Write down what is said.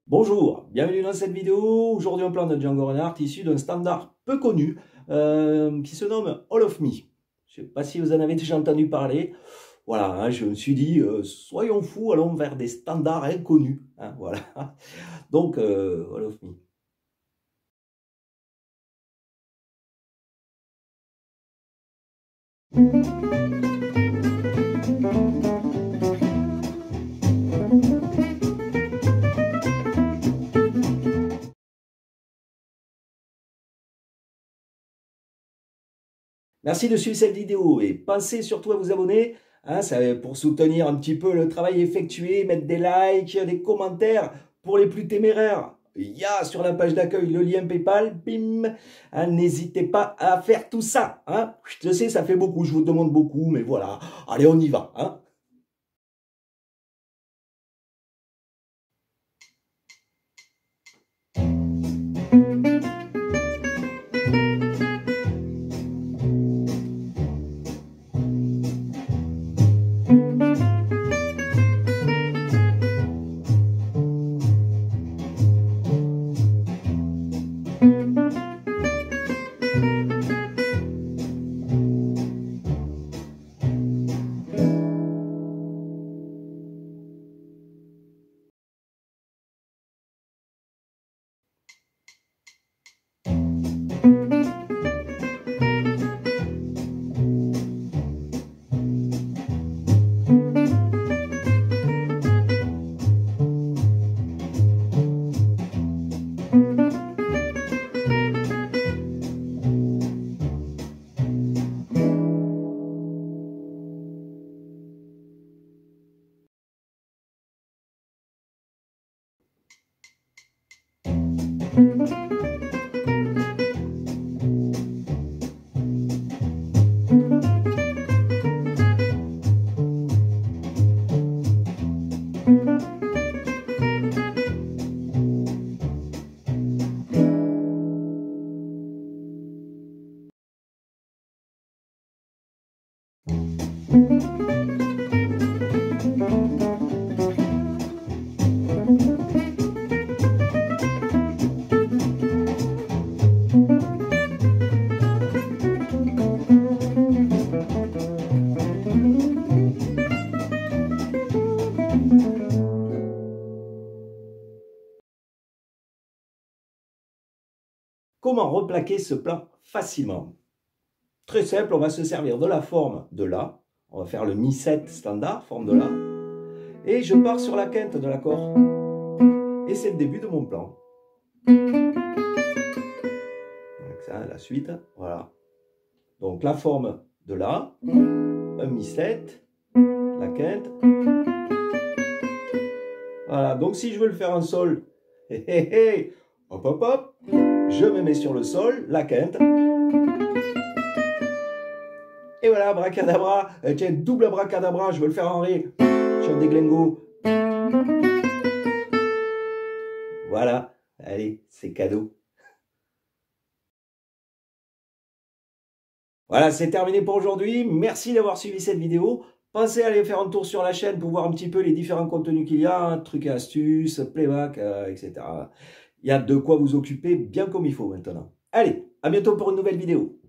Bonjour, bienvenue dans cette vidéo. Aujourd'hui on plante un Django Reinhardt issu d'un standard peu connu qui se nomme All of Me. Je ne sais pas si vous en avez déjà entendu parler. Voilà, hein, je me suis dit, soyons fous, allons vers des standards inconnus. Hein, voilà. Donc, All of Me. Merci de suivre cette vidéo et pensez surtout à vous abonner, hein, pour soutenir un petit peu le travail effectué, mettre des likes, des commentaires pour les plus téméraires. Il y a sur la page d'accueil le lien PayPal, bim, hein, n'hésitez pas à faire tout ça. Hein. Je sais, ça fait beaucoup, je vous demande beaucoup, mais voilà, allez, on y va. Hein. Comment replaquer ce plat facilement? Très simple, on va se servir de la forme de La. On va faire le Mi-7 standard, forme de La. Et je pars sur la quinte de l'accord. Et c'est le début de mon plan. Donc ça, la suite, voilà. Donc la forme de La, un Mi-7, la quinte. Voilà, donc si je veux le faire en sol, hop hop hop, je me mets sur le sol, la quinte. Et voilà, abracadabra, tiens, double abracadabra, je veux le faire en ré, je un déglingo. Voilà, allez, c'est cadeau. Voilà, c'est terminé pour aujourd'hui. Merci d'avoir suivi cette vidéo. Pensez à aller faire un tour sur la chaîne pour voir un petit peu les différents contenus qu'il y a, hein, trucs et astuces, playback, etc. Il y a de quoi vous occuper bien comme il faut maintenant. Allez, à bientôt pour une nouvelle vidéo.